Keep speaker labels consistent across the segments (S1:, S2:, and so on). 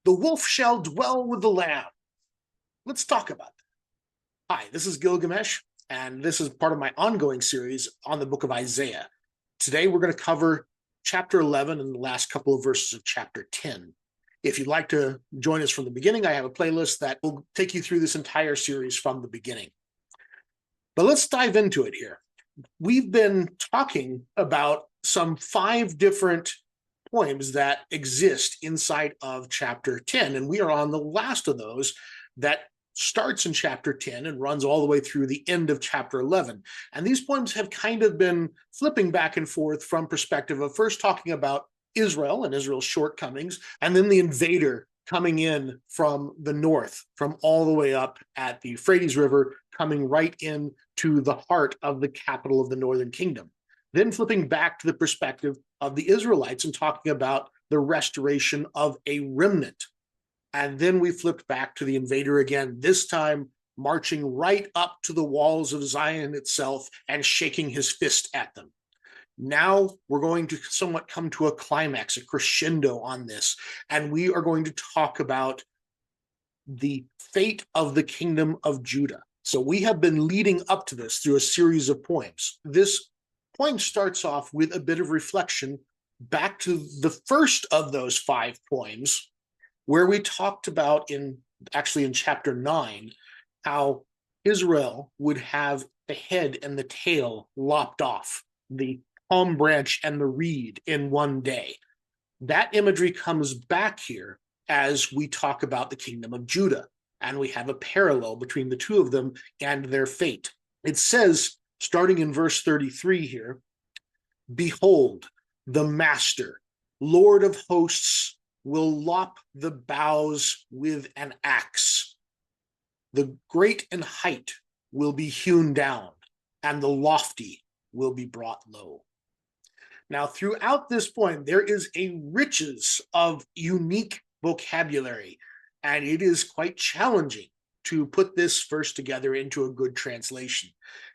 S1: The wolf shall dwell with the lamb. Let's talk about that. Hi, this is Gilgamesh, and this is part of my ongoing series on the book of Isaiah. Today we're going to cover chapter 11 and the last couple of verses of chapter 10. If you'd like to join us from the beginning, I have a playlist that will take you through this entire series from the beginning. But let's dive into it here. We've been talking about some 5 different poems that exist inside of chapter 10, and we are on the last of those that starts in chapter 10 and runs all the way through the end of chapter 11. And these poems have kind of been flipping back and forth from perspective of first talking about Israel and Israel's shortcomings, and then the invader coming in from the north, from all the way up at the Euphrates River, coming right in to the heart of the capital of the northern kingdom. Then flipping back to the perspective of the Israelites and talking about the restoration of a remnant. And then we flipped back to the invader again, this time marching right up to the walls of Zion itself and shaking his fist at them. Now we're going to somewhat come to a climax, a crescendo on this, and we are going to talk about the fate of the kingdom of Judah. So we have been leading up to this through a series of poems. This poem starts off with a bit of reflection back to the first of those 5 poems, where we talked about in chapter 9, how Israel would have the head and the tail lopped off, the palm branch and the reed in one day. That imagery comes back here as we talk about the kingdom of Judah, and we have a parallel between the two of them and their fate. It says, starting in verse 33 here, "Behold, the master, Lord of hosts, will lop the boughs with an axe. The great in height will be hewn down, and the lofty will be brought low." Now, throughout this poem, there is a riches of unique vocabulary, and it is quite challenging to put this verse together into a good translation.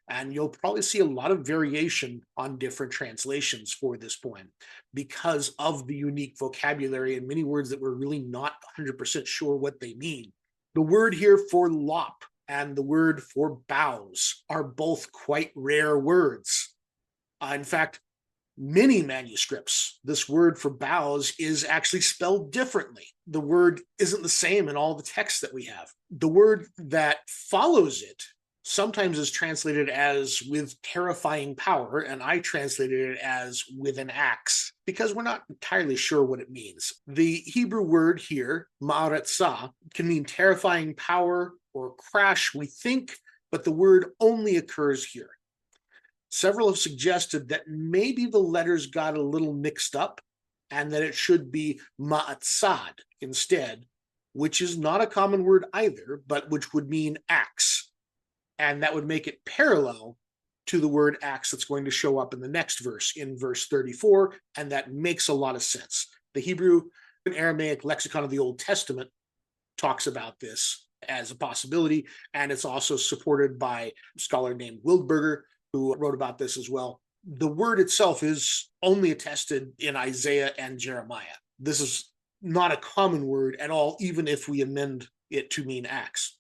S1: And you'll probably see a lot of variation on different translations for this poem because of the unique vocabulary and many words that we're really not 100% sure what they mean. The word here for lop and the word for boughs are both quite rare words. In fact, many manuscripts, this word for boughs is actually spelled differently. The word isn't the same in all the texts that we have. The word that follows it sometimes is translated as with terrifying power, and I translated it as with an axe, because we're not entirely sure what it means. The Hebrew word here, ma'aretzah, can mean terrifying power or crash, we think, but the word only occurs here. Several have suggested that maybe the letters got a little mixed up and that it should be ma'atzad instead, which is not a common word either, but which would mean axe. And that would make it parallel to the word axe that's going to show up in the next verse, in verse 34, and that makes a lot of sense. The Hebrew and Aramaic lexicon of the Old Testament talks about this as a possibility, and it's also supported by a scholar named Wildberger, who wrote about this as well. The word itself is only attested in Isaiah and Jeremiah. This is not a common word at all, even if we amend it to mean axe.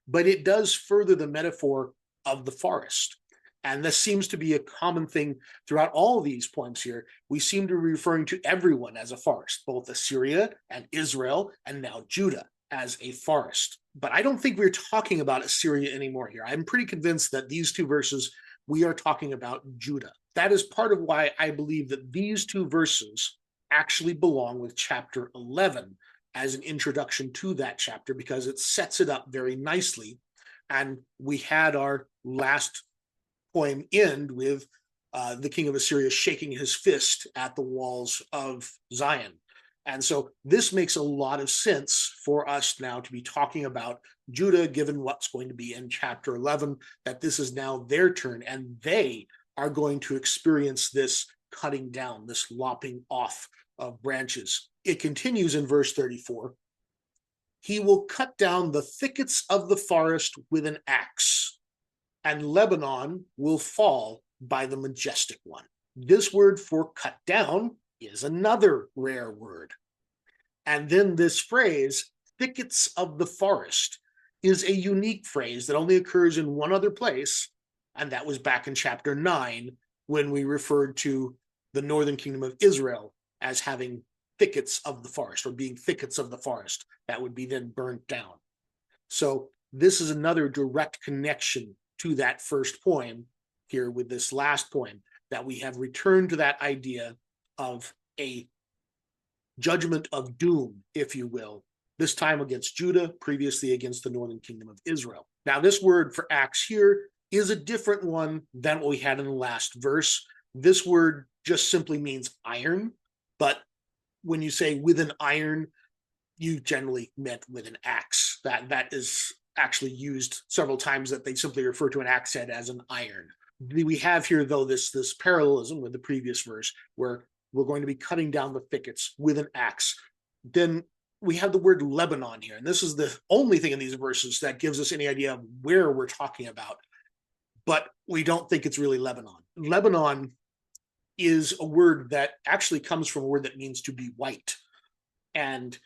S1: But it does further the metaphor of the forest. And this seems to be a common thing throughout all of these poems here. We seem to be referring to everyone as a forest, both Assyria and Israel, and now Judah as a forest. But I don't think we're talking about Assyria anymore here. I'm pretty convinced that these 2 verses, we are talking about Judah. That is part of why I believe that these 2 verses actually belong with chapter 11 as an introduction to that chapter, because it sets it up very nicely. And we had our last poem end with the king of Assyria shaking his fist at the walls of Zion. And so this makes a lot of sense for us now to be talking about Judah, given what's going to be in chapter 11, that this is now their turn, and they are going to experience this cutting down, this lopping off of branches. It continues in verse 34. "He will cut down the thickets of the forest with an axe, and Lebanon will fall by the Majestic One." This word for cut down is another rare word. And then this phrase, thickets of the forest, is a unique phrase that only occurs in one other place, and that was back in chapter 9 when we referred to the northern kingdom of Israel as having thickets of the forest, or being thickets of the forest that would be then burnt down. So this is another direct connection to that first poem here with this last poem, that we have returned to that idea of a judgment of doom, if you will, this time against Judah, previously against the northern kingdom of Israel. Now, this word for axe here is a different one than what we had in the last verse. This word just simply means iron, but when you say with an iron, you generally meant with an axe. That is actually used several times, that they simply refer to an axe head as an iron. We have here, though, this parallelism with the previous verse, where we're going to be cutting down the thickets with an axe. Then we have the word Lebanon here, and this is the only thing in these verses that gives us any idea of where we're talking about, but we don't think it's really Lebanon. Lebanon is a word that actually comes from a word that means to be white, and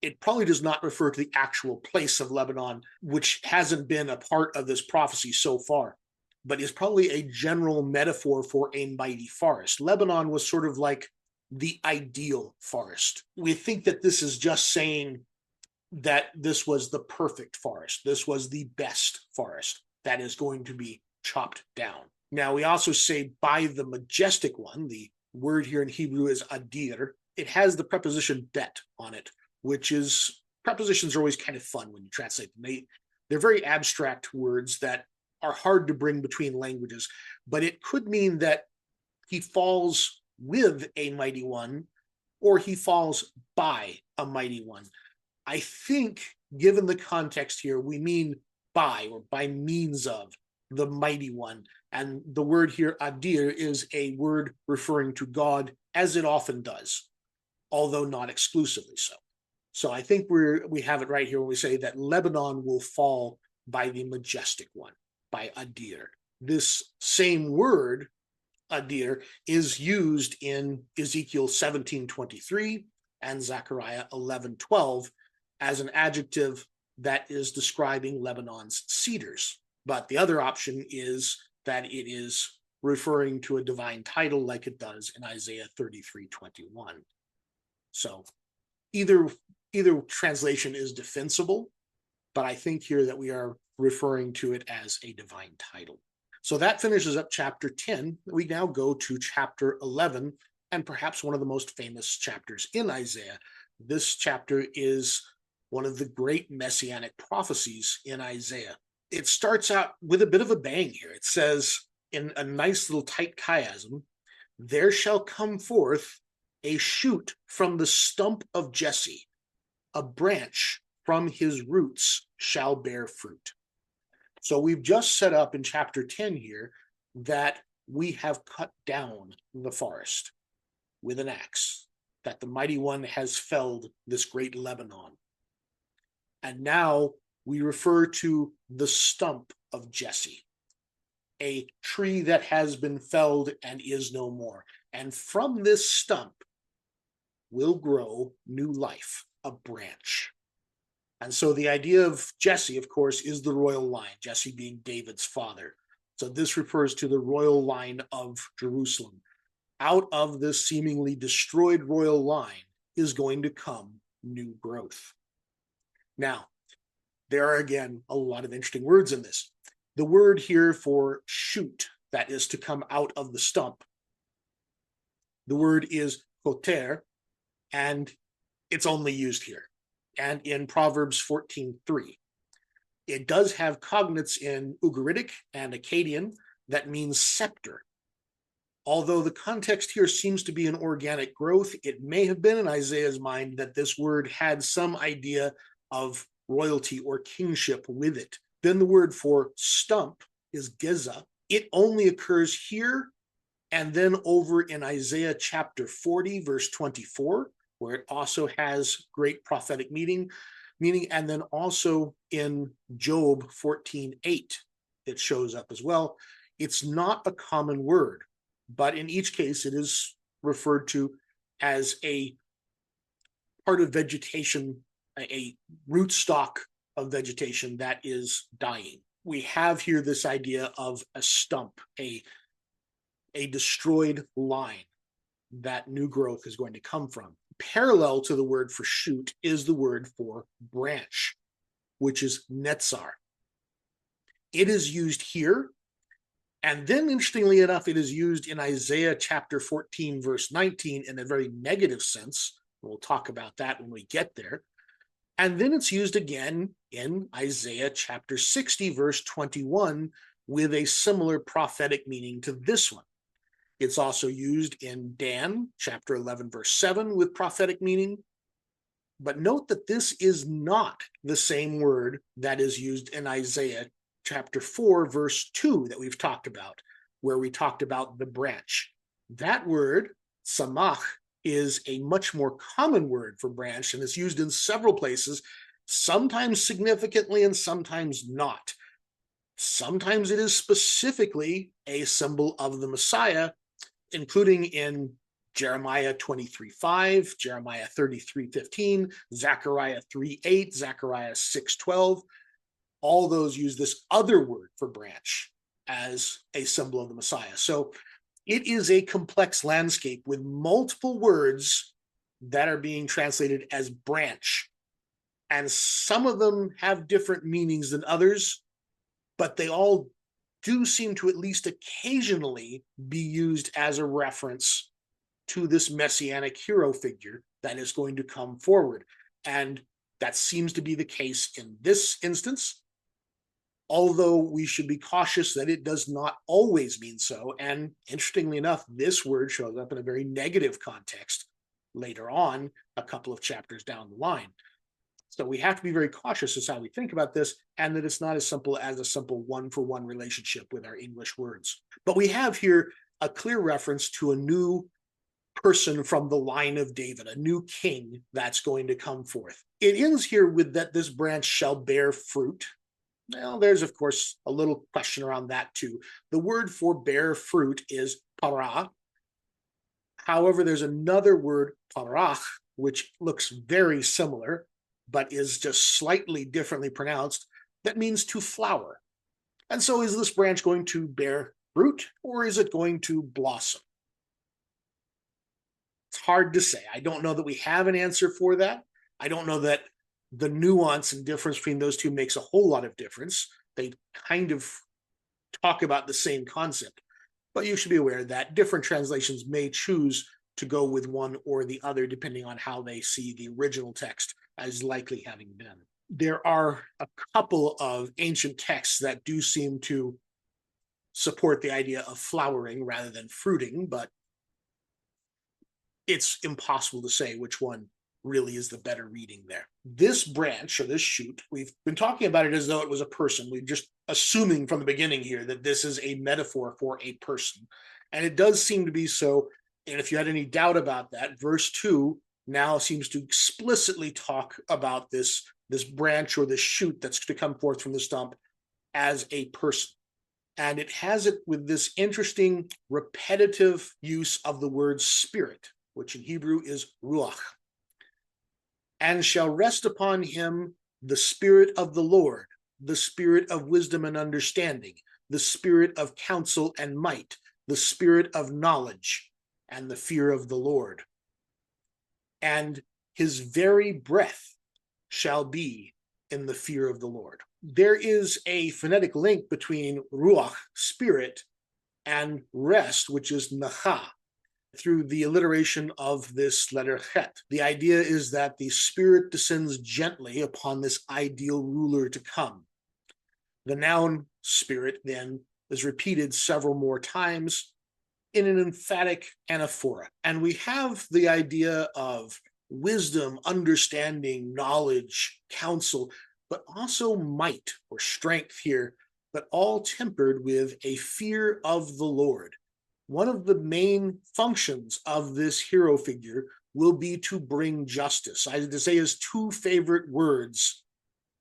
S1: it probably does not refer to the actual place of Lebanon, which hasn't been a part of this prophecy so far, but is probably a general metaphor for a mighty forest. Lebanon was sort of like the ideal forest. We think that this is just saying that this was the perfect forest. This was the best forest that is going to be chopped down. Now, we also say by the Majestic One. The word here in Hebrew is adir. It has the preposition bet on it, which is, prepositions are always kind of fun when you translate them. They're very abstract words that are hard to bring between languages, but it could mean that he falls with a mighty one, or he falls by a mighty one. I think, given the context here, we mean by, or by means of, the mighty one. And the word here, adir, is a word referring to God, as it often does, although not exclusively so. So I think we have it right here when we say that Lebanon will fall by the Majestic One, by adir. This same word, adir, is used in Ezekiel 17:23 and Zechariah 11:12 as an adjective that is describing Lebanon's cedars. But the other option is that it is referring to a divine title, like it does in Isaiah 33:21. So either translation is defensible, but I think here that we are referring to it as a divine title. So that finishes up chapter 10. We now go to chapter 11, and perhaps one of the most famous chapters in Isaiah. This chapter is one of the great messianic prophecies in Isaiah. It starts out with a bit of a bang here. It says, in a nice little tight chiasm, "There shall come forth a shoot from the stump of Jesse, a branch from his roots shall bear fruit." So we've just set up in chapter 10 here that we have cut down the forest with an axe, that the mighty one has felled this great Lebanon. And now we refer to the stump of Jesse, a tree that has been felled and is no more. And from this stump will grow new life, a branch. And so the idea of Jesse, of course, is the royal line, Jesse being David's father. So this refers to the royal line of Jerusalem. Out of this seemingly destroyed royal line is going to come new growth. Now, there are, again, a lot of interesting words in this. The word here for shoot, that is to come out of the stump, the word is koter, and it's only used here, and in Proverbs 14:3. It does have cognates in Ugaritic and Akkadian that means scepter. Although the context here seems to be an organic growth, it may have been in Isaiah's mind that this word had some idea of royalty or kingship with it. Then the word for stump is geza. It only occurs here and then over in Isaiah chapter 40, verse 24, where it also has great prophetic meaning, and then also in Job 14:8, it shows up as well. It's not a common word, but in each case, it is referred to as a part of vegetation, a rootstock of vegetation that is dying. We have here this idea of a stump, a destroyed line that new growth is going to come from. Parallel to the word for shoot is the word for branch, which is netzar. It is used here, and then interestingly enough, it is used in Isaiah chapter 14, verse 19 in a very negative sense. We'll talk about that when we get there. And then it's used again in Isaiah chapter 60, verse 21, with a similar prophetic meaning to this one. It's also used in Dan chapter 11, verse 7 with prophetic meaning. But note that this is not the same word that is used in Isaiah chapter 4, verse 2 that we've talked about, where we talked about the branch. That word, samach, is a much more common word for branch, and it's used in several places, sometimes significantly and sometimes not. Sometimes it is specifically a symbol of the Messiah, including in Jeremiah 23:5, Jeremiah 33:15, Zechariah 3:8, Zechariah 6:12. All those use this other word for branch as a symbol of the Messiah. So it is a complex landscape with multiple words that are being translated as branch. And some of them have different meanings than others, but they all do seem to at least occasionally be used as a reference to this messianic hero figure that is going to come forward. And that seems to be the case in this instance, although we should be cautious that it does not always mean so. And interestingly enough, this word shows up in a very negative context later on, a couple of chapters down the line. So we have to be very cautious as how we think about this, and that it's not as simple as a simple one-for-one relationship with our English words. But we have here a clear reference to a new person from the line of David, a new king that's going to come forth. It ends here with that this branch shall bear fruit. Well, there's, of course, a little question around that too. The word for bear fruit is para. However, there's another word, parach, which looks very similar, but is just slightly differently pronounced, that means to flower. And so is this branch going to bear fruit, or is it going to blossom? It's hard to say. I don't know that we have an answer for that. I don't know that the nuance and difference between those two makes a whole lot of difference. They kind of talk about the same concept, but you should be aware that different translations may choose to go with one or the other depending on how they see the original text as likely having been. There are a couple of ancient texts that do seem to support the idea of flowering rather than fruiting, but it's impossible to say which one really is the better reading there. This branch, or this shoot, we've been talking about it as though it was a person. We're just assuming from the beginning here that this is a metaphor for a person. And it does seem to be so. And if you had any doubt about that, verse 2 now seems to explicitly talk about this branch or this shoot that's to come forth from the stump as a person. And it has it with this interesting repetitive use of the word spirit, which in Hebrew is ruach. And shall rest upon him the spirit of the Lord, the spirit of wisdom and understanding, the spirit of counsel and might, the spirit of knowledge and the fear of the Lord. And his very breath shall be in the fear of the Lord. There is a phonetic link between ruach, spirit, and rest, which is nacha, through the alliteration of this letter chet. The idea is that the spirit descends gently upon this ideal ruler to come. The noun spirit then is repeated several more times in an emphatic anaphora. And we have the idea of wisdom, understanding, knowledge, counsel, but also might or strength here, but all tempered with a fear of the Lord. One of the main functions of this hero figure will be to bring justice. Isaiah's two favorite words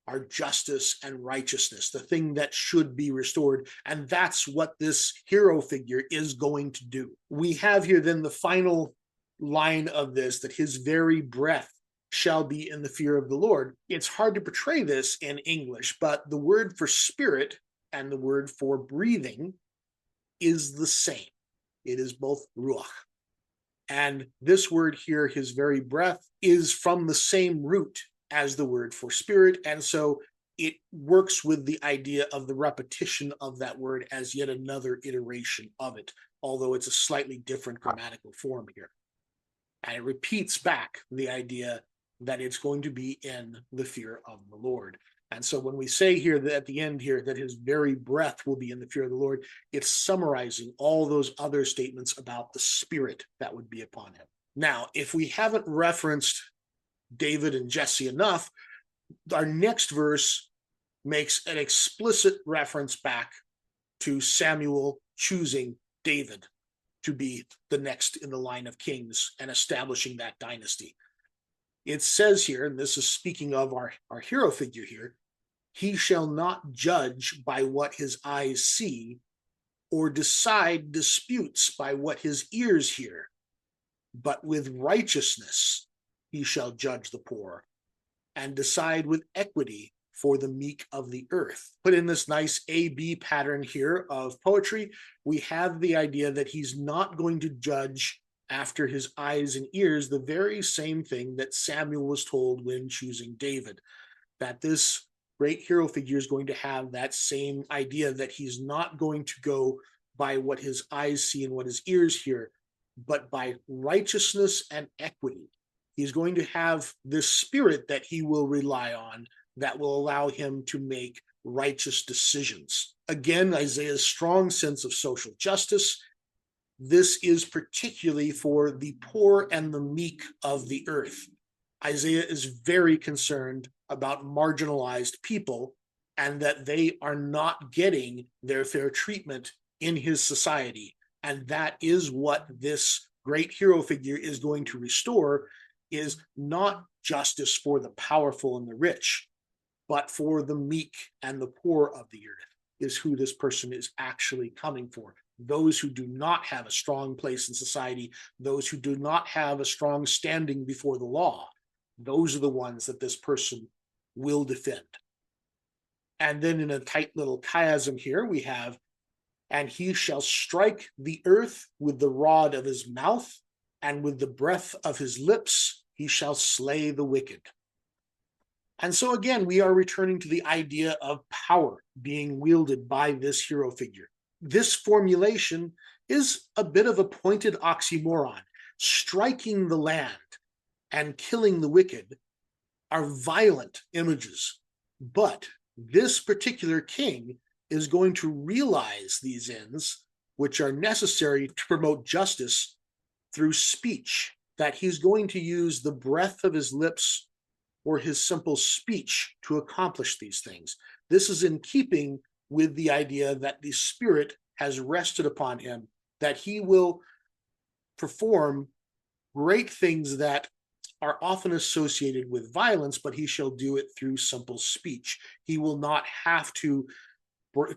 S1: are justice and righteousness, the thing that should be restored. And that's what this hero figure is going to do. We have here then the final line of this, that his very breath shall be in the fear of the Lord. It's hard to portray this in English, but the word for spirit and the word for breathing is the same. It is both ruach. And this word here, his very breath, is from the same root as the word for spirit. And so it works with the idea of the repetition of that word as yet another iteration of it, although it's a slightly different grammatical form here. And it repeats back the idea that it's going to be in the fear of the Lord. And so when we say here that at the end here that his very breath will be in the fear of the Lord, it's summarizing all those other statements about the spirit that would be upon him. Now, if we haven't referenced David and Jesse enough, our next verse makes an explicit reference back to Samuel choosing David to be the next in the line of kings and establishing that dynasty. It says here, and this is speaking of our hero figure here, he shall not judge by what his eyes see, or decide disputes by what his ears hear, but with righteousness he shall judge the poor, and decide with equity for the meek of the earth. Put in this nice A-B pattern here of poetry, we have the idea that he's not going to judge after his eyes and ears, the very same thing that Samuel was told when choosing David, that this great hero figure is going to have that same idea that he's not going to go by what his eyes see and what his ears hear, but by righteousness and equity. He's going to have this spirit that he will rely on that will allow him to make righteous decisions. Again, Isaiah's strong sense of social justice. This is particularly for the poor and the meek of the earth. Isaiah is very concerned about marginalized people and that they are not getting their fair treatment in his society. And that is what this great hero figure is going to restore, is not justice for the powerful and the rich, but for the meek and the poor of the earth is who this person is actually coming for. Those who do not have a strong place in society, those who do not have a strong standing before the law, those are the ones that this person will defend. And then in a tight little chiasm here, we have, and he shall strike the earth with the rod of his mouth, and with the breath of his lips he shall slay the wicked. And so again, we are returning to the idea of power being wielded by this hero figure. This formulation is a bit of a pointed oxymoron. Striking the land and killing the wicked are violent images, but this particular king is going to realize these ends, which are necessary to promote justice, through speech, that he's going to use the breath of his lips or his simple speech to accomplish these things. This is in keeping with the idea that the Spirit has rested upon him, that he will perform great things that are often associated with violence, but he shall do it through simple speech. He will not have to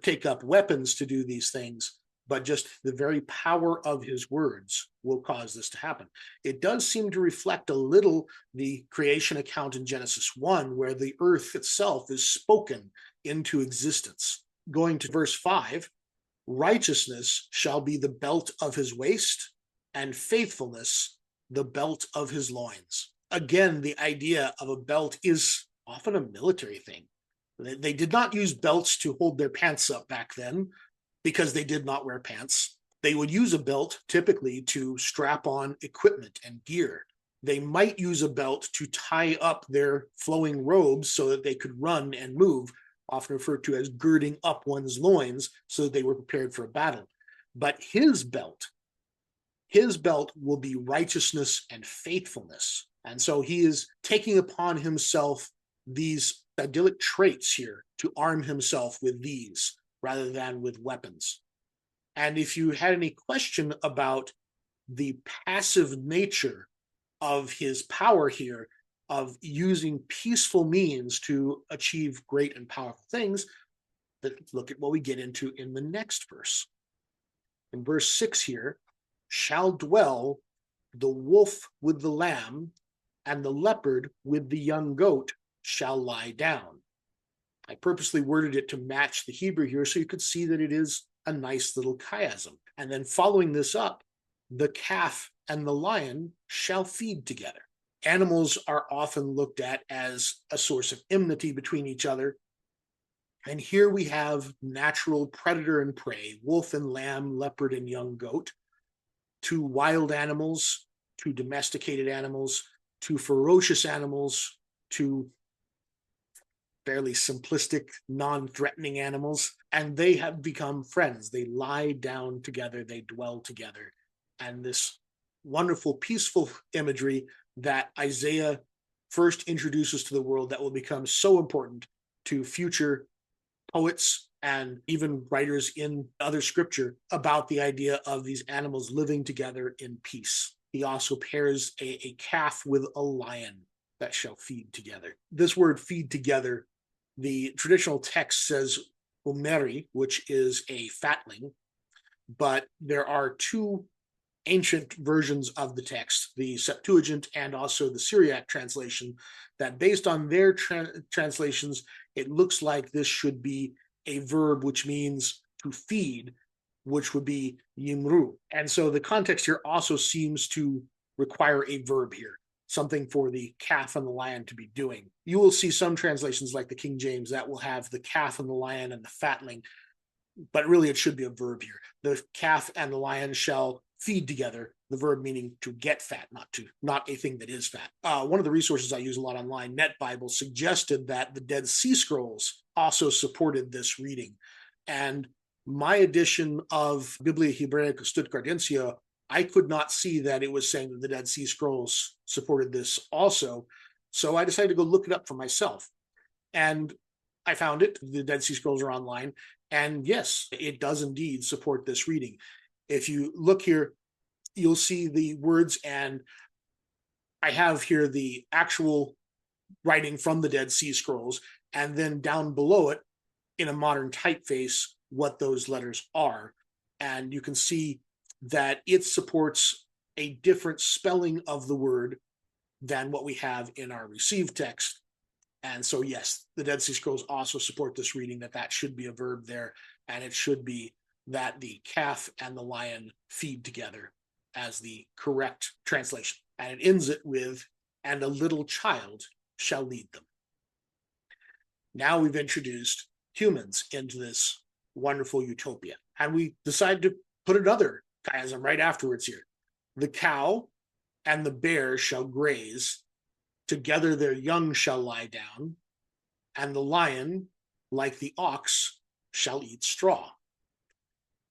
S1: take up weapons to do these things, but just the very power of his words will cause this to happen. It does seem to reflect a little the creation account in Genesis 1, where the earth itself is spoken into existence. Going to verse 5, righteousness shall be the belt of his waist, and faithfulness the belt of his loins. Again, the idea of a belt is often a military thing. They did not use belts to hold their pants up back then because they did not wear pants. They would use a belt typically to strap on equipment and gear. They might use a belt to tie up their flowing robes so that they could run and move, often referred to as girding up one's loins so that they were prepared for a battle. But his belt will be righteousness and faithfulness. And so he is taking upon himself these idyllic traits here to arm himself with these rather than with weapons. And if you had any question about the passive nature of his power here, of using peaceful means to achieve great and powerful things, look at what we get into in the next verse. In verse 6 here, shall dwell the wolf with the lamb, and the leopard with the young goat shall lie down. I purposely worded it to match the Hebrew here so you could see that it is a nice little chiasm. And then following this up, the calf and the lion shall feed together. Animals are often looked at as a source of enmity between each other. And here we have natural predator and prey, wolf and lamb, leopard and young goat, to wild animals, to domesticated animals, to ferocious animals, to fairly simplistic, non-threatening animals, and they have become friends. They lie down together, they dwell together, and this wonderful, peaceful imagery that Isaiah first introduces to the world that will become so important to future poets and even writers in other scripture about the idea of these animals living together in peace. He also pairs a calf with a lion that shall feed together. This word feed together, the traditional text says umeri, which is a fatling, but there are two ancient versions of the text, the Septuagint and also the Syriac translation, that based on their translations, it looks like this should be a verb which means to feed, which would be yimru. And so the context here also seems to require a verb here, something for the calf and the lion to be doing. You will see some translations like the King James that will have the calf and the lion and the fatling, but really it should be a verb here. The calf and the lion shall feed together, the verb meaning to get fat, not a thing that is fat. One of the resources I use a lot online, Net Bible, suggested that the Dead Sea Scrolls also supported this reading. And my edition of Biblia Hebraica Stuttgartensia, I could not see that it was saying that the Dead Sea Scrolls supported this also. So I decided to go look it up for myself. And I found it. The Dead Sea Scrolls are online. And yes, it does indeed support this reading. If you look here, you'll see the words, and I have here the actual writing from the Dead Sea Scrolls, and then down below it, in a modern typeface, what those letters are. And you can see that it supports a different spelling of the word than what we have in our received text. And so, yes, the Dead Sea Scrolls also support this reading, that should be a verb there, and it should be that the calf and the lion feed together as the correct translation. And it ends it with, and a little child shall lead them. Now we've introduced humans into this wonderful utopia. And we decided to put another chiasm right afterwards here. The cow and the bear shall graze, together their young shall lie down, and the lion, like the ox, shall eat straw.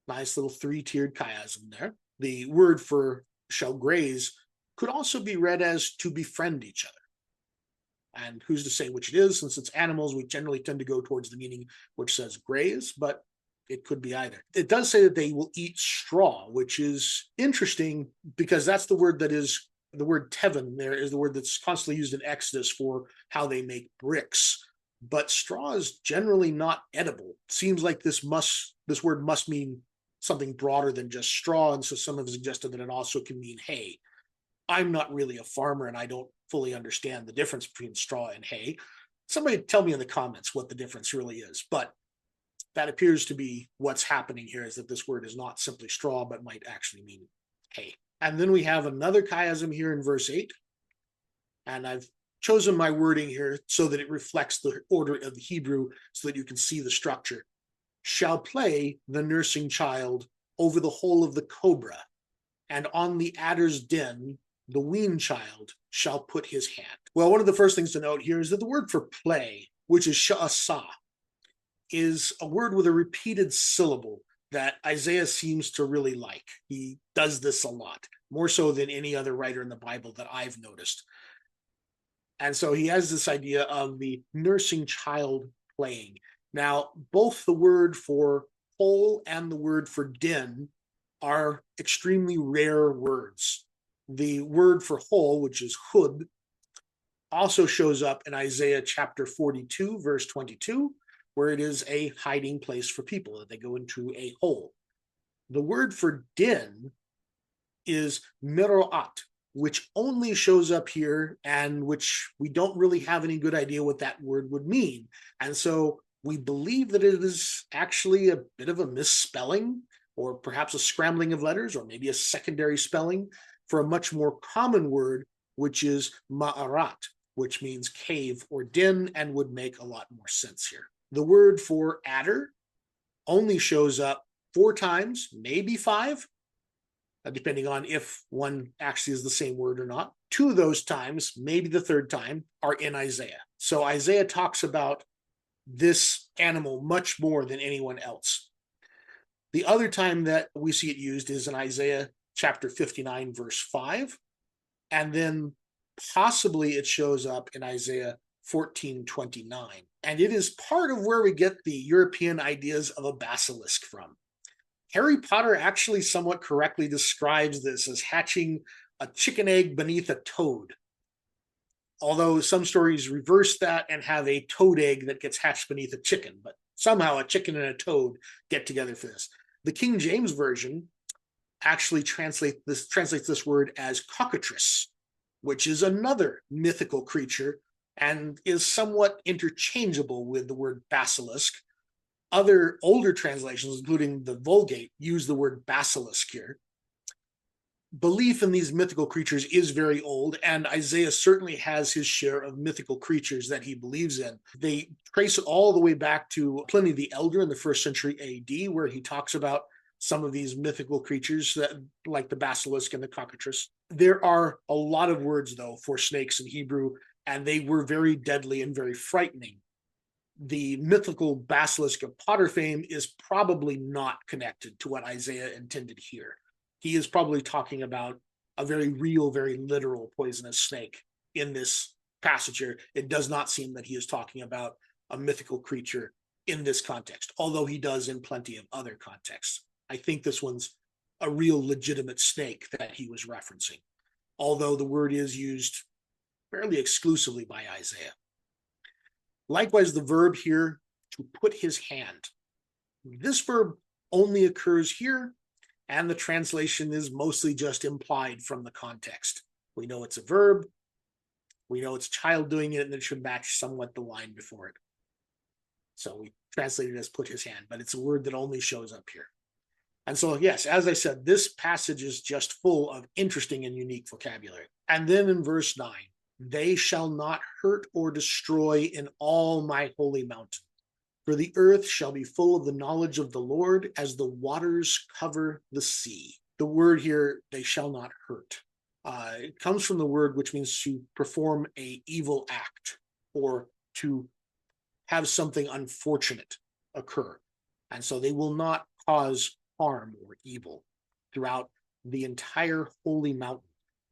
S1: Nice little three-tiered chiasm there. The word for shall graze could also be read as to befriend each other. And who's to say which it is? Since it's animals, we generally tend to go towards the meaning which says graze, but it could be either. It does say that they will eat straw, which is interesting because that's the word that is, the word teven there is the word that's constantly used in Exodus for how they make bricks. But straw is generally not edible. Seems like this word must mean something broader than just straw, and so some have suggested that it also can mean hay. I'm not really a farmer, and I don't fully understand the difference between straw and hay. Somebody tell me in the comments what the difference really is, but that appears to be what's happening here, is that this word is not simply straw, but might actually mean hay. And then we have another chiasm here in verse 8, and I've chosen my wording here so that it reflects the order of the Hebrew so that you can see the structure. Shall play the nursing child over the hole of the cobra, and on the adder's den the weaned child shall put his hand. Well, one of the first things to note here is that the word for play, which is sha'asa, is a word with a repeated syllable that Isaiah seems to really like. He does this a lot, more so than any other writer in the Bible that I've noticed. And so he has this idea of the nursing child playing. Now, both the word for hole and the word for den are extremely rare words. The word for hole, which is hud, also shows up in Isaiah chapter 42, verse 22, where it is a hiding place for people, that they go into a hole. The word for den is meroat, which only shows up here and which we don't really have any good idea what that word would mean. And so we believe that it is actually a bit of a misspelling, or perhaps a scrambling of letters, or maybe a secondary spelling for a much more common word, which is ma'arat, which means cave or den, and would make a lot more sense here. The word for adder only shows up 4 times, maybe 5, depending on if one actually is the same word or not. 2 of those times, maybe the 3rd time, are in Isaiah. So Isaiah talks about this animal much more than anyone else. The other time that we see it used is in Isaiah chapter 59, verse 5. And then possibly it shows up in Isaiah 14:29. And it is part of where we get the European ideas of a basilisk from. Harry Potter actually somewhat correctly describes this as hatching a chicken egg beneath a toad. Although some stories reverse that and have a toad egg that gets hatched beneath a chicken, but somehow a chicken and a toad get together for this. The King James Version actually translates this word as cockatrice, which is another mythical creature and is somewhat interchangeable with the word basilisk. Other older translations, including the Vulgate, use the word basilisk here. Belief in these mythical creatures is very old, and Isaiah certainly has his share of mythical creatures that he believes in. They trace it all the way back to Pliny the Elder in the 1st century AD, where he talks about some of these mythical creatures that, like the basilisk and the cockatrice. There are a lot of words, though, for snakes in Hebrew, and they were very deadly and very frightening. The mythical basilisk of Potter fame is probably not connected to what Isaiah intended here. He is probably talking about a very real, very literal poisonous snake in this passage here. It does not seem that he is talking about a mythical creature in this context, although he does in plenty of other contexts. I think this one's a real legitimate snake that he was referencing, although the word is used fairly exclusively by Isaiah. Likewise, the verb here, to put his hand. This verb only occurs here, and the translation is mostly just implied from the context. We know it's a verb, we know it's a child doing it, and it should match somewhat the line before it. So we translate it as put his hand, but it's a word that only shows up here. And so, yes, as I said, this passage is just full of interesting and unique vocabulary. And then in verse 9, they shall not hurt or destroy in all my holy mountain, for the earth shall be full of the knowledge of the Lord as the waters cover the sea. The word here, they shall not hurt, it comes from the word which means to perform an evil act or to have something unfortunate occur. And so they will not cause harm or evil throughout the entire holy mountain.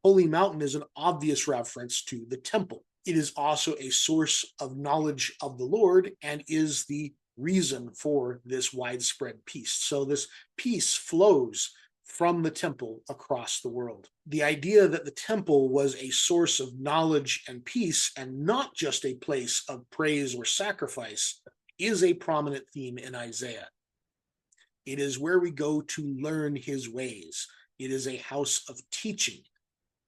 S1: Holy mountain is an obvious reference to the temple. It is also a source of knowledge of the Lord and is the reason for this widespread peace. So this peace flows from the temple across the world. The idea that the temple was a source of knowledge and peace and not just a place of praise or sacrifice is a prominent theme in Isaiah. It is where we go to learn his ways. It is a house of teaching,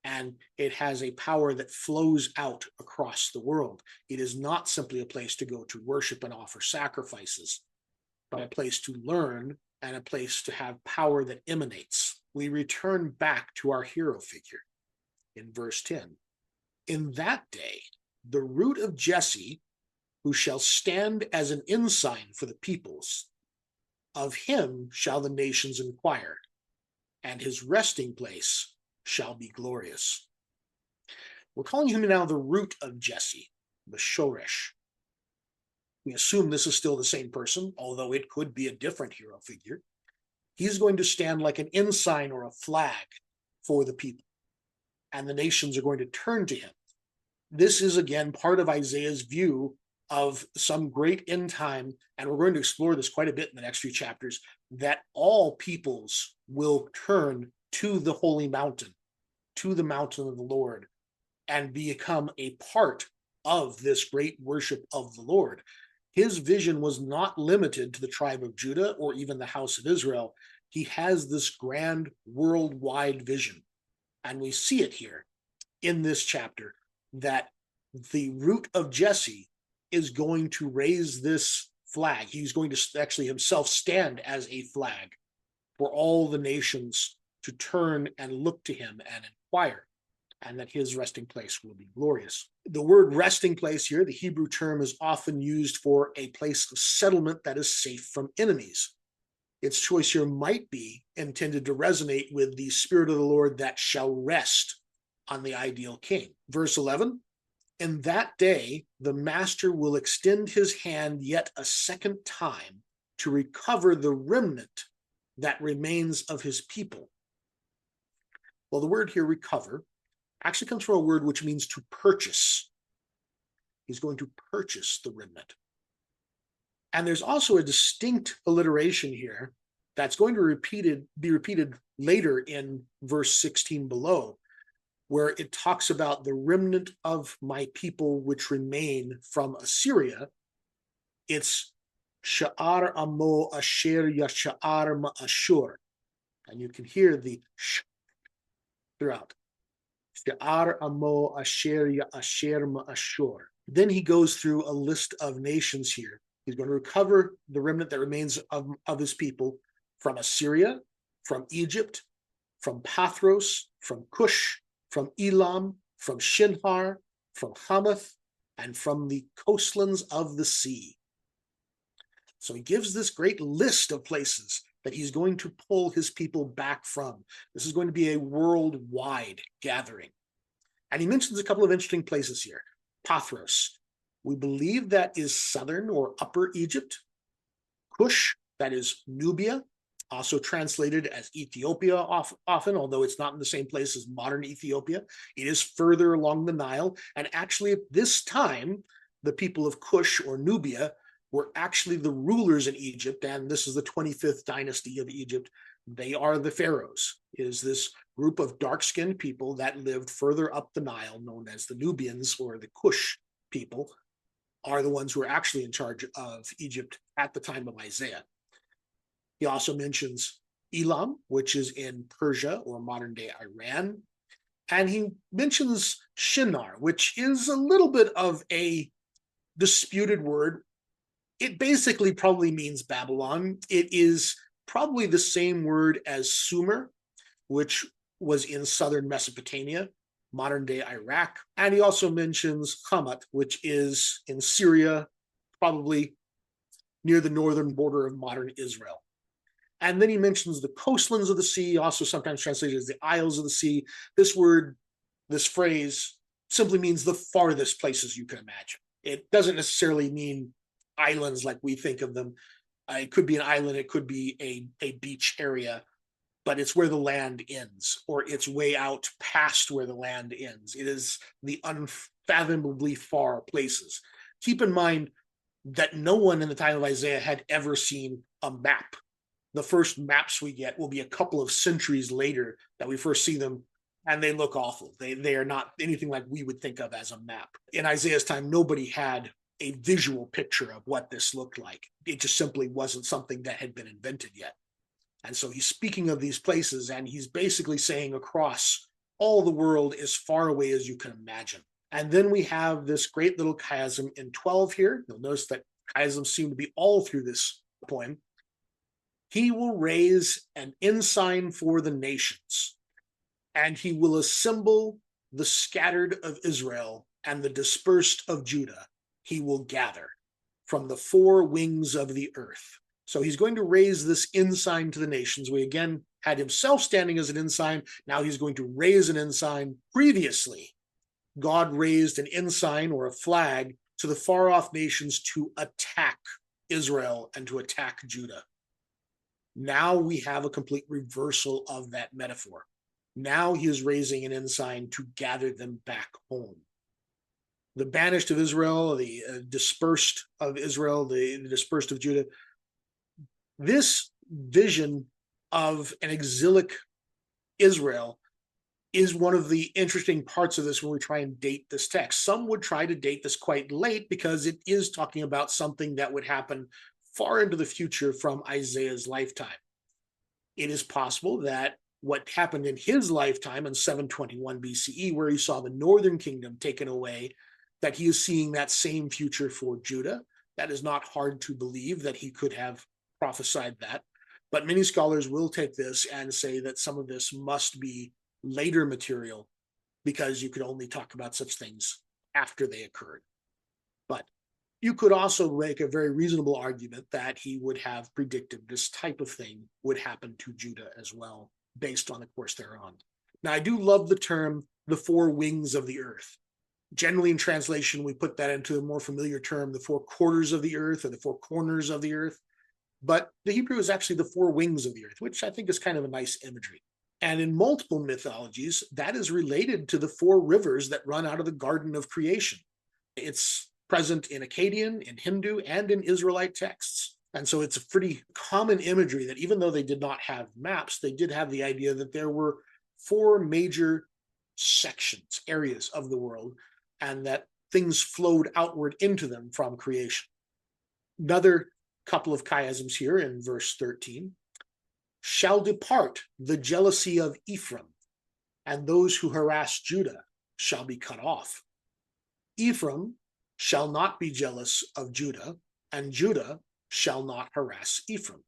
S1: and it has a power that flows out across the world. It is not simply a place to go to worship and offer sacrifices, but a place to learn and a place to have power that emanates. We return back to our hero figure in verse 10. In that day, the root of Jesse, who shall stand as an ensign for the peoples, of him shall the nations inquire, and his resting place shall be glorious. We're calling him now the root of Jesse, the Shoresh. We assume this is still the same person, although it could be a different hero figure. He's going to stand like an ensign or a flag for the people, and the nations are going to turn to him. This is, again, part of Isaiah's view of some great end time, and we're going to explore this quite a bit in the next few chapters, that all peoples will turn to the holy mountain, to the mountain of the Lord, and become a part of this great worship of the Lord. His vision was not limited to the tribe of Judah or even the house of Israel. He has this grand worldwide vision, and we see it here in this chapter that the root of Jesse is going to raise this flag. He's going to actually himself stand as a flag for all the nations to turn and look to him and inquire, and that his resting place will be glorious. The word resting place here, the Hebrew term, is often used for a place of settlement that is safe from enemies. Its choice here might be intended to resonate with the Spirit of the Lord that shall rest on the ideal king. Verse 11, in that day, the master will extend his hand yet a second time to recover the remnant that remains of his people. Well, the word here, recover, actually comes from a word which means to purchase. He's going to purchase the remnant. And there's also a distinct alliteration here that's going to be repeated later in verse 16 below, where it talks about the remnant of my people which remain from Assyria. It's Sha'ar Amo Asher Yasha'ar Ma'ashur. And you can hear the sh throughout. Sha'ar Amo Asher Yasha'ar Ma'ashur. Then he goes through a list of nations here. He's going to recover the remnant that remains of his people from Assyria, from Egypt, from Pathros, from Cush, from Elam, from Shinhar, from Hamath, and from the coastlands of the sea. So he gives this great list of places that he's going to pull his people back from. This is going to be a worldwide gathering. And he mentions a couple of interesting places here. Pathros, we believe that is southern or upper Egypt. Cush, that is Nubia, also translated as Ethiopia often, although it's not in the same place as modern Ethiopia. It is further along the Nile. And actually, at this time, the people of Cush or Nubia were actually the rulers in Egypt, and this is the 25th dynasty of Egypt. They are the pharaohs, is this group of dark-skinned people that lived further up the Nile, known as the Nubians or the Cush people, are the ones who are actually in charge of Egypt at the time of Isaiah. He also mentions Elam, which is in Persia or modern-day Iran. And he mentions Shinar, which is a little bit of a disputed word. It basically probably means Babylon. It is probably the same word as Sumer, which was in southern Mesopotamia, modern-day Iraq. And he also mentions Hamath, which is in Syria, probably near the northern border of modern Israel. And then he mentions the coastlands of the sea, also sometimes translated as the isles of the sea. This word, this phrase, simply means the farthest places you can imagine. It doesn't necessarily mean islands like we think of them. It could be an island, it could be a beach area, but it's where the land ends, or it's way out past where the land ends. It is the unfathomably far places. Keep in mind that no one in the time of Isaiah had ever seen a map. The first maps we get will be a couple of centuries later that we first see them, and they look awful. They are not anything like we would think of as a map. In Isaiah's time, nobody had a visual picture of what this looked like. It just simply wasn't something that had been invented yet. And so he's speaking of these places, and he's basically saying across all the world as far away as you can imagine. And then we have this great little chiasm in 12 here. You'll notice that chiasms seem to be all through this poem. He will raise an ensign for the nations, and he will assemble the scattered of Israel and the dispersed of Judah. He will gather from the four wings of the earth. So he's going to raise this ensign to the nations. We again had himself standing as an ensign. Now he's going to raise an ensign. Previously, God raised an ensign or a flag to the far-off nations to attack Israel and to attack Judah. Now we have a complete reversal of that metaphor. Now he is raising an ensign to gather them back home. The banished of Israel, the dispersed of Israel, the dispersed of Judah. This vision of an exilic Israel is one of the interesting parts of this when we try and date this text. Some would try to date this quite late because it is talking about something that would happen far into the future from Isaiah's lifetime. It is possible that what happened in his lifetime in 721 BCE, where he saw the northern kingdom taken away, that he is seeing that same future for Judah. That is not hard to believe that he could have prophesied that. But many scholars will take this and say that some of this must be later material, because you could only talk about such things after they occurred. But you could also make a very reasonable argument that he would have predicted this type of thing would happen to Judah as well, based on the course they're on. Now, I do love the term, the four wings of the earth. Generally, in translation, we put that into a more familiar term, the four quarters of the earth or the four corners of the earth. But the Hebrew is actually the four wings of the earth, which I think is kind of a nice imagery. And in multiple mythologies, that is related to the four rivers that run out of the Garden of Creation. It's present in Akkadian, in Hindu, and in Israelite texts. And so it's a pretty common imagery that even though they did not have maps, they did have the idea that there were four major sections, areas of the world, and that things flowed outward into them from creation. Another couple of chiasms here in verse 13. Shall depart the jealousy of Ephraim, and those who harass Judah shall be cut off. Ephraim shall not be jealous of Judah, and Judah shall not harass Ephraim.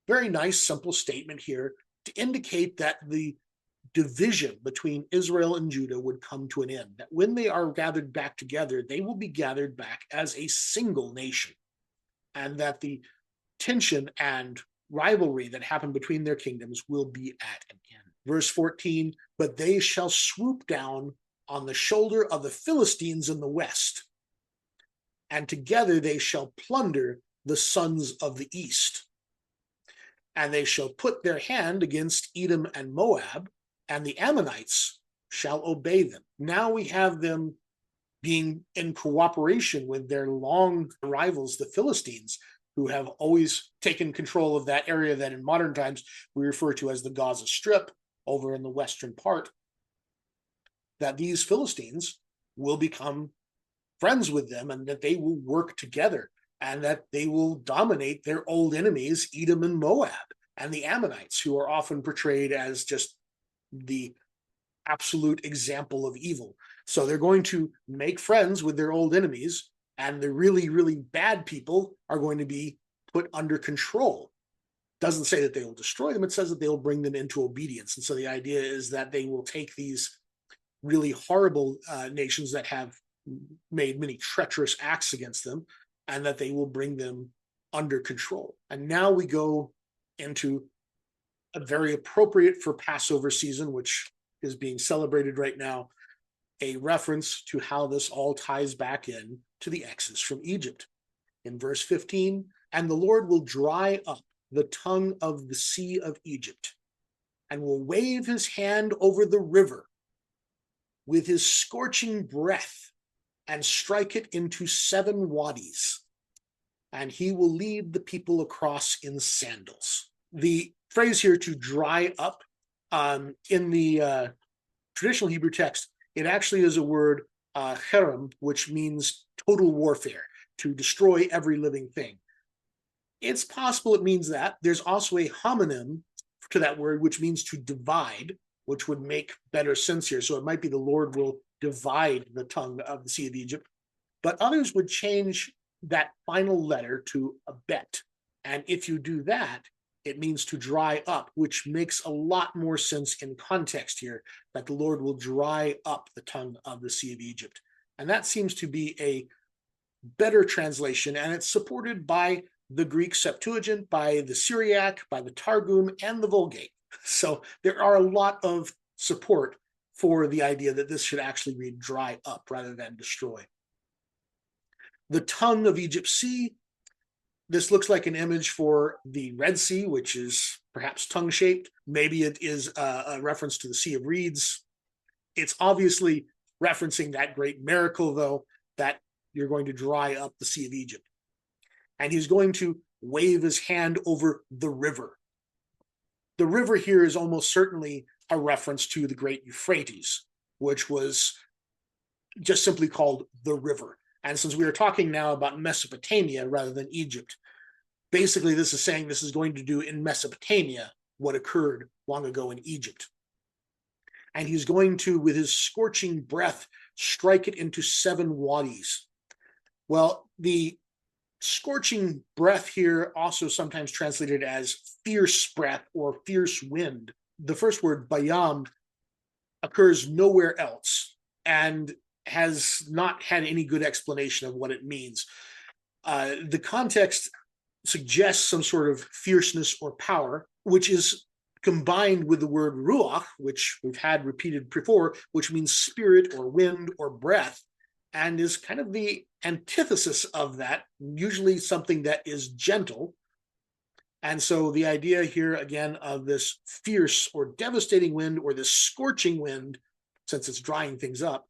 S1: Very nice, simple statement here to indicate that the division between Israel and Judah would come to an end, that when they are gathered back together, they will be gathered back as a single nation, and that the tension and rivalry that happened between their kingdoms will be at an end. Verse 14, but they shall swoop down on the shoulder of the Philistines in the west, and together they shall plunder the sons of the east. And they shall put their hand against Edom and Moab, and the Ammonites shall obey them. Now we have them being in cooperation with their long rivals, the Philistines, who have always taken control of that area that in modern times we refer to as the Gaza Strip over in the western part, that these Philistines will become friends with them and that they will work together and that they will dominate their old enemies, Edom and Moab, and the Ammonites, who are often portrayed as just the absolute example of evil. So they're going to make friends with their old enemies, and the really, really bad people are going to be put under control. Doesn't say that they will destroy them, it says that they will bring them into obedience. And so the idea is that they will take these really horrible nations that have made many treacherous acts against them, and that they will bring them under control. And now we go into a very appropriate for Passover season, which is being celebrated right now, a reference to how this all ties back in to the exodus from Egypt. In verse 15, and the Lord will dry up the tongue of the sea of Egypt, and will wave his hand over the river with his scorching breath, and strike it into 7 wadis, and he will lead the people across in sandals. The phrase here, to dry up, in the traditional Hebrew text, it actually is a word, cherem, which means total warfare, to destroy every living thing. It's possible it means that. There's also a homonym to that word, which means to divide, which would make better sense here. So it might be the Lord will divide the tongue of the Sea of Egypt. But others would change that final letter to a bet. And if you do that, it means to dry up, which makes a lot more sense in context here, that the Lord will dry up the tongue of the Sea of Egypt. And that seems to be a better translation, and it's supported by the Greek Septuagint, by the Syriac, by the Targum, and the Vulgate. So there are a lot of support for the idea that this should actually read dry up rather than destroy. The tongue of Egypt's sea, this looks like an image for the Red Sea, which is perhaps tongue-shaped. Maybe it is a reference to the Sea of Reeds. It's obviously referencing that great miracle, though, that you're going to dry up the Sea of Egypt. And he's going to wave his hand over the river. The river here is almost certainly a reference to the great Euphrates, which was just simply called the river. And since we are talking now about Mesopotamia rather than Egypt, basically this is saying this is going to do in Mesopotamia what occurred long ago in Egypt. And he's going to, with his scorching breath, strike it into 7 wadis. Well, the scorching breath here, also sometimes translated as fierce breath or fierce wind. The first word, bayam, occurs nowhere else and has not had any good explanation of what it means. The context suggests some sort of fierceness or power, which is combined with the word ruach, which we've had repeated before, which means spirit or wind or breath, and is kind of the antithesis of that, usually something that is gentle. And so the idea here, again, of this fierce or devastating wind, or this scorching wind, since it's drying things up,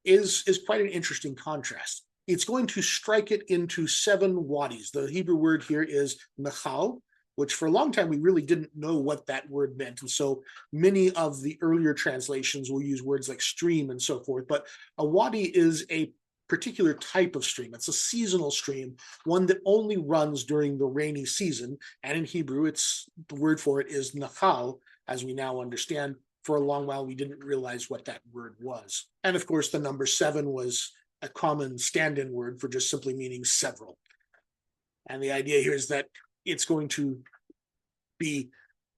S1: is quite an interesting contrast. It's going to strike it into 7 wadis. The Hebrew word here is nechal, which for a long time we really didn't know what that word meant. And so many of the earlier translations will use words like stream and so forth. But a wadi is a particular type of stream. It's a seasonal stream, one that only runs during the rainy season. And in Hebrew, the word for it is nechal, as we now understand. For a long while, we didn't realize what that word was. And of course, the number 7 was a common stand-in word for just simply meaning several. And the idea here is that it's going to be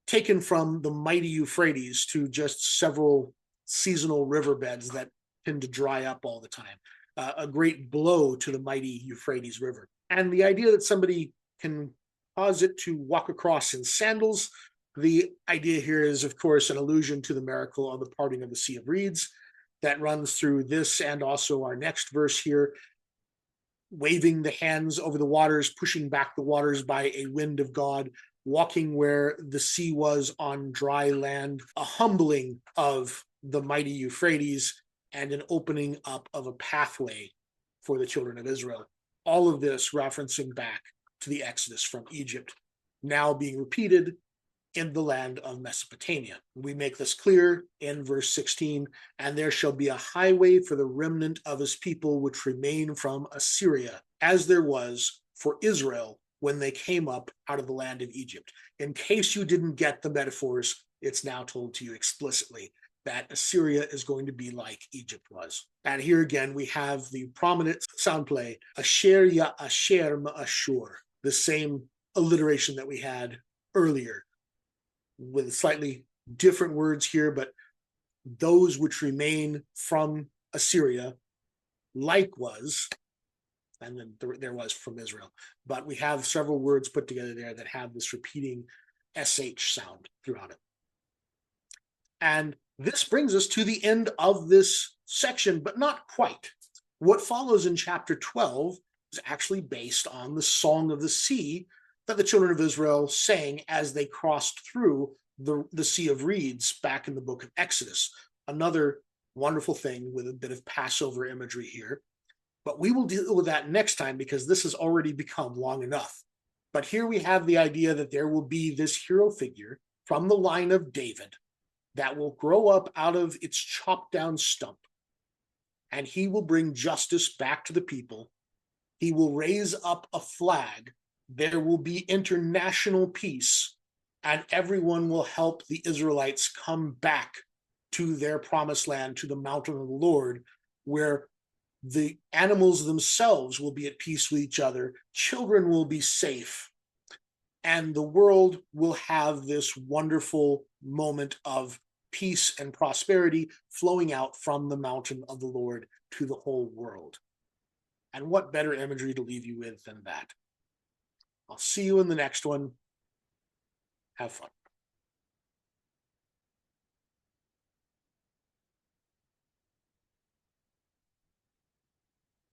S1: taken from the mighty Euphrates to just several seasonal riverbeds that tend to dry up all the time. A great blow to the mighty Euphrates River. And the idea that somebody can cause it to walk across in sandals, the idea here is, of course, an allusion to the miracle of the parting of the Sea of Reeds that runs through this and also our next verse here, waving the hands over the waters, pushing back the waters by a wind of God, walking where the sea was on dry land, a humbling of the mighty Euphrates, and an opening up of a pathway for the children of Israel. All of this referencing back to the Exodus from Egypt, now being repeated in the land of Mesopotamia. We make this clear in verse 16, and there shall be a highway for the remnant of his people which remain from Assyria, as there was for Israel when they came up out of the land of Egypt. In case you didn't get the metaphors, it's now told to you explicitly that Assyria is going to be like Egypt was. And here again, we have the prominent sound play, Asher ya Asher ma'ashur, the same alliteration that we had earlier, with slightly different words here, but those which remain from Assyria, like was, and then there was from Israel. But we have several words put together there that have this repeating SH sound throughout it. And this brings us to the end of this section, but not quite. What follows in chapter 12 is actually based on the Song of the Sea that the children of Israel sang as they crossed through the Sea of Reeds back in the book of Exodus. Another wonderful thing with a bit of Passover imagery here. But we will deal with that next time because this has already become long enough. But here we have the idea that there will be this hero figure from the line of David that will grow up out of its chopped down stump. And he will bring justice back to the people. He will raise up a flag. There will be international peace, and everyone will help the Israelites come back to their promised land, to the mountain of the Lord, where the animals themselves will be at peace with each other, children will be safe, and the world will have this wonderful moment of peace and prosperity flowing out from the mountain of the Lord to the whole world. And what better imagery to leave you with than that? I'll see you in the next one. Have fun.